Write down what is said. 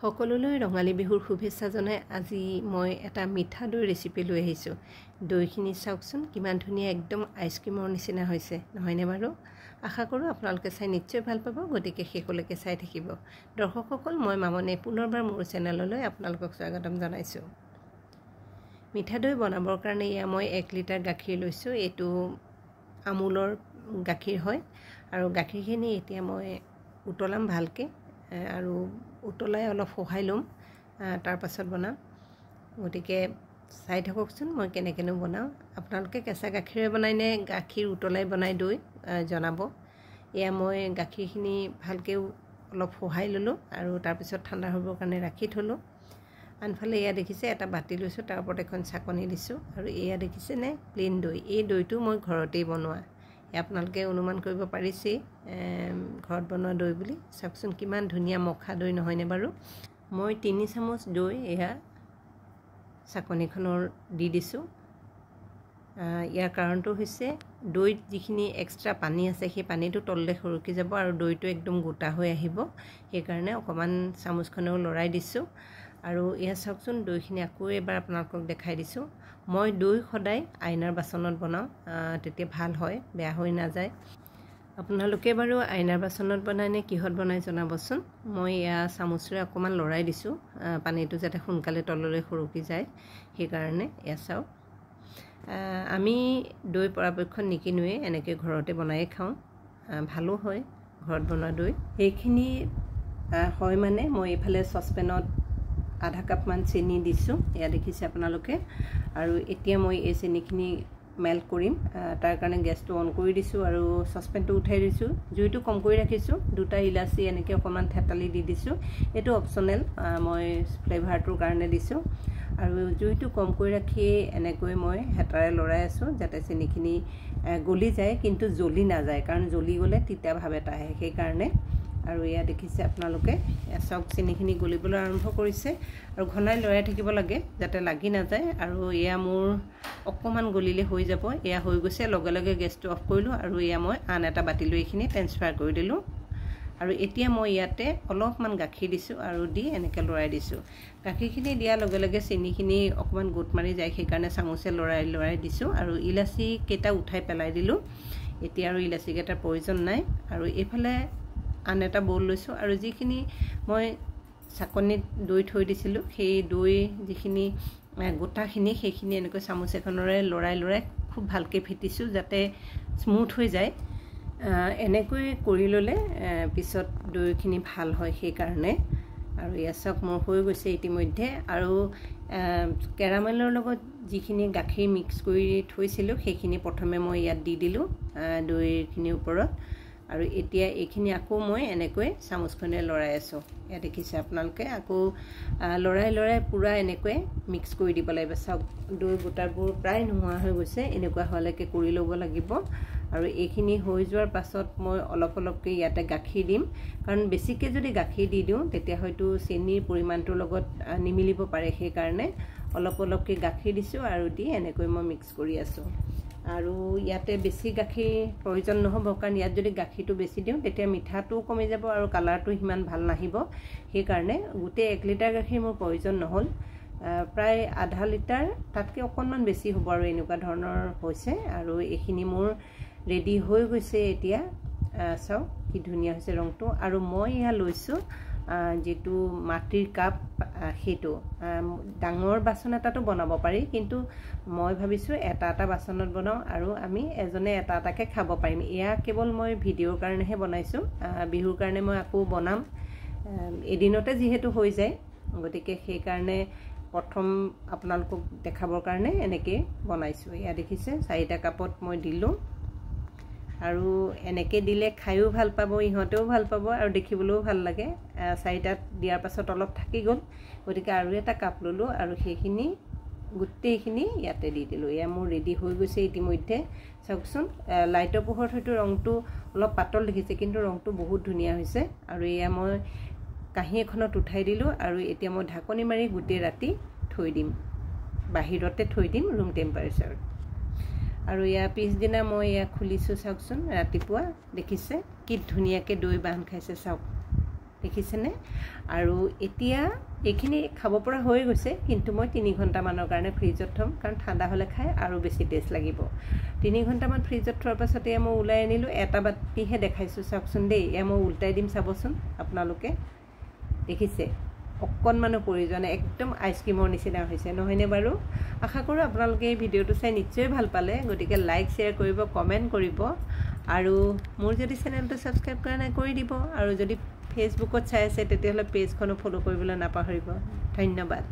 সকলোলৈ ৰঙালী বিহুৰ শুভেচ্ছা জনাই আজি মই এটা মিঠা দৈ ৰেচিপি লৈ আহিছোঁ। দৈখিনি চাওকচোন কিমান ধুনীয়া, একদম আইচক্ৰীমৰ নিচিনা হৈছে, নহয়নে বাৰু? আশা কৰোঁ আপোনালোকে চাই নিশ্চয় ভাল পাব, গতিকে শেষলৈকে চাই থাকিব। দৰ্শকসকল, মই মামনে পুনৰবাৰ মোৰ চেনেললৈ আপোনালোকক স্বাগতম জনাইছোঁ। মিঠা দৈ বনাবৰ কাৰণে মই 1 লিটাৰ গাখীৰ লৈছোঁ। এইটো আমুলৰ গাখীৰ হয় আৰু গাখীৰখিনি এতিয়া মই উতলাম ভালকৈ আৰু উতলাই অলপ সহাই ল'ম, তাৰ পাছত বনাম। গতিকে চাই থাককচোন মই কেনেকৈনো বনাওঁ। আপোনালোকে কেঁচা গাখীৰে বনাই নে গাখীৰ উতলাই বনাই দৈ জনাব। এয়া মই গাখীৰখিনি ভালকৈ অলপ সহাই ল'লোঁ আৰু তাৰপিছত ঠাণ্ডা হ'বৰ কাৰণে ৰাখি থ'লোঁ। আনফালে এয়া দেখিছে এটা বাতি লৈছোঁ, তাৰ ওপৰত এখন চাকনি দিছোঁ আৰু এয়া দেখিছেনে প্লেইন দৈ। এই দৈটো মই ঘৰতেই বনোৱা, আপোনালোকে অনুমান কৰিব পাৰিছেই ঘৰত বনোৱা দৈ বুলি। চাওকচোন কিমান ধুনীয়া মখা দৈ, নহয়নে বাৰু? মই 3 চামুচ দৈ এয়া চাকনিখনৰ দি দিছোঁ। ইয়াৰ কাৰণটো হৈছে দৈত যিখিনি এক্সট্ৰা পানী আছে সেই পানীটো তললৈ সৰকি যাব আৰু দৈটো একদম গোটা হৈ আহিব, সেইকাৰণে অকণমান চামুচখনেও লৰাই দিছোঁ। আৰু এয়া চাওকচোন দৈখিনি আকৌ এবাৰ আপোনালোকক দেখাই দিছোঁ। মই দৈ সদায় আইনাৰ বাচনত বনাওঁ, তেতিয়া ভাল হয়, বেয়া হৈ নাযায়। আপোনালোকে বাৰু আইনাৰ বাচনত বনায় নে কিহত বনায় জনাবচোন। মই এয়া চামুচেৰে অকণমান লৰাই দিছোঁ পানীটো যাতে সোনকালে তললৈ সৰকি যায়, সেইকাৰণে। এয়া চাওক, আমি দৈ পৰাপক্ষত নিকিনোৱে, এনেকৈ ঘৰতে বনায়েই খাওঁ, ভালো হয় ঘৰত বনোৱা দৈ। সেইখিনি হয় মানে মই এইফালে চচপেনত আধা কাপমান চেনি দিছোঁ, এয়া দেখিছে আপোনালোকে। আৰু এতিয়া মই এই চেনিখিনি মেল্ট কৰিম, তাৰ কাৰণে গেছটো অন কৰি দিছোঁ আৰু চচপেনটো উঠাই দিছোঁ। জুইটো কম কৰি ৰাখিছোঁ। 2টা ইলাচি এনেকৈ অকণমান থেতালি দি দিছোঁ, এইটো অপশ্যনেল, মই ফ্লেভাৰটোৰ কাৰণে দিছোঁ। আৰু জুইটো কম কৰি ৰাখি এনেকৈ মই হেতাৰে লৰাই আছোঁ যাতে চেনিখিনি গলি যায়, কিন্তু জ্বলি নাযায়, কাৰণ জ্বলি গ'লে তিতা ভাৱ এটা আহে, সেইকাৰণে। আৰু এয়া দেখিছে আপোনালোকে, চাওক চেনিখিনি গলিবলৈ আৰম্ভ কৰিছে আৰু ঘনাই লৰাই থাকিব লাগে যাতে লাগি নাযায়। আৰু এয়া মোৰ অকণমান গলিলে হৈ যাব। এয়া হৈ গৈছে, লগে লগে গেছটো অফ কৰিলোঁ আৰু এয়া মই আন এটা বাতিলৈ এইখিনি ট্ৰেন্সফাৰ কৰি দিলোঁ। আৰু এতিয়া মই ইয়াতে অলপমান গাখীৰ দিছোঁ আৰু দি এনেকৈ লৰাই দিছোঁ। গাখীৰখিনি দিয়াৰ লগে লগে চেনিখিনি অকণমান গোট মাৰি যায়, সেইকাৰণে চামুচে লৰাই লৰাই দিছোঁ। আৰু ইলাচিকেইটা উঠাই পেলাই দিলোঁ, এতিয়া আৰু ইলাচিকেইটাৰ প্ৰয়োজন নাই। আৰু এইফালে আন এটা বল লৈছোঁ আৰু যিখিনি মই চাকনিত দৈ থৈ দিছিলোঁ, সেই দৈ যিখিনি গোটাখিনি সেইখিনি এনেকৈ চামুচ এখনেৰে লৰাই লৰাই খুব ভালকৈ ফেটিছোঁ যাতে স্মুথ হৈ যায়। এনেকৈ কৰি ল'লে পিছত দৈখিনি ভাল হয়, সেইকাৰণে। আৰু এয়া চাওক মোৰ হৈ গৈছে ইতিমধ্যে। আৰু কেৰামেলৰ লগত যিখিনি গাখীৰ মিক্স কৰি থৈছিলোঁ সেইখিনি প্ৰথমে মই ইয়াত দি দিলোঁ দৈখিনিৰ ওপৰত। আৰু এতিয়া এইখিনি আকৌ মই এনেকৈ চামুচখনে লৰাই আছোঁ, এয়া দেখিছে আপোনালোকে। আকৌ লৰাই লৰাই পূৰা এনেকৈ মিক্স কৰি দিব লাগিব। চাওক দৈ গোটাবোৰ প্ৰায় নোহোৱা হৈ গৈছে, এনেকুৱা হোৱালৈকে কৰি ল'ব লাগিব। আৰু এইখিনি হৈ যোৱাৰ পাছত মই অলপ অলপকৈ ইয়াতে গাখীৰ দিম, কাৰণ বেছিকৈ যদি গাখীৰ দি দিওঁ তেতিয়া হয়তো চেনিৰ পৰিমাণটোৰ লগত নিমিলিব পাৰে, সেইকাৰণে অলপ অলপকৈ গাখীৰ দিছোঁ আৰু দি এনেকৈ মই মিক্স কৰি আছোঁ। আৰু ইয়াতে বেছি গাখীৰ প্ৰয়োজন নহ'ব, কাৰণ ইয়াত যদি গাখীৰটো বেছি দিওঁ তেতিয়া মিঠাটোও কমি যাব আৰু কালাৰটো সিমান ভাল নাহিব, সেইকাৰণে গোটেই 1 লিটাৰ গাখীৰ মোৰ প্ৰয়োজন নহ'ল, প্ৰায় আধা লিটাৰ, তাতকৈ অকণমান বেছি হ'ব আৰু এনেকুৱা ধৰণৰ হৈছে। আৰু এইখিনি মোৰ ৰেডি হৈ গৈছে এতিয়া। চাওক কি ধুনীয়া হৈছে ৰংটো। আৰু মই এয়া লৈছোঁ যিটো মাটিৰ কাপ, সেইটো ডাঙৰ বাচন এটাতো বনাব পাৰি, কিন্তু মই ভাবিছোঁ এটা বাচনত বনাওঁ আৰু আমি এজনে এটা এটাকৈ খাব পাৰিম। এয়া কেৱল মই ভিডিঅ'ৰ কাৰণেহে বনাইছোঁ, বিহুৰ কাৰণে মই আকৌ বনাম, এদিনতে যিহেতু হৈ যায়, গতিকে সেইকাৰণে প্ৰথম আপোনালোকক দেখাবৰ কাৰণে এনেকৈ বনাইছোঁ। এয়া দেখিছে 4টা কাপত মই দিলোঁ। আৰু এনেকৈ দিলে খায়ো ভাল পাব, ইহঁতেও ভাল পাব আৰু দেখিবলৈও ভাল লাগে। 4টাত দিয়াৰ পাছত অলপ থাকি গ'ল, গতিকে আৰু এটা কাপ ল'লোঁ আৰু সেইখিনি গোটেইখিনি ইয়াতে দি দিলোঁ। এয়া মোৰ ৰেডি হৈ গৈছে ইতিমধ্যে। চাওকচোন লাইটৰ পোহৰত হয়তো ৰংটো অলপ পাতল দেখিছে, কিন্তু ৰংটো বহুত ধুনীয়া হৈছে। আৰু এয়া মই কাঁহী এখনত উঠাই দিলোঁ আৰু এতিয়া মই ঢাকনি মাৰি গোটেই ৰাতি থৈ দিম, বাহিৰতে থৈ দিম ৰুম টেম্পাৰেচাৰত। আৰু ইয়াৰ পিছদিনা মই এয়া খুলিছোঁ, চাওকচোন ৰাতিপুৱা দেখিছে কি ধুনীয়াকৈ দৈ বান্ধ খাইছে, চাওক দেখিছেনে আৰু এতিয়া এইখিনি খাব পৰা হৈ গৈছে কিন্তু মই 3 ঘণ্টামানৰ কাৰণে ফ্ৰিজত থম কাৰণ ঠাণ্ডা হ'লে খাই আৰু বেছি টেষ্ট লাগিব 3 ঘণ্টামান ফ্ৰিজত থোৱাৰ পাছতে মই ওলাই আনিলোঁ এটা বাতিহে দেখাইছোঁ চাওকচোন দেই মই উল্টাই দিম চাবচোন আপোনালোকে দেখিছে অকণমানো প্ৰয়োজন একদম আইচক্ৰীমৰ নিচিনা হৈছে নহয়নে বাৰু আশা কৰোঁ আপোনালোকে এই ভিডিঅ'টো চাই নিশ্চয় ভাল পালে গতিকে লাইক শ্বেয়াৰ কৰিব কমেণ্ট কৰিব আৰু মোৰ যদি চেনেলটো ছাবস্ক্ৰাইব কৰা নাই কৰি দিব আৰু যদি ফেচবুকত চাই আছে তেতিয়াহ'লে পেজখনো ফ'ল' কৰিবলৈ নাপাহৰিব ধন্যবাদ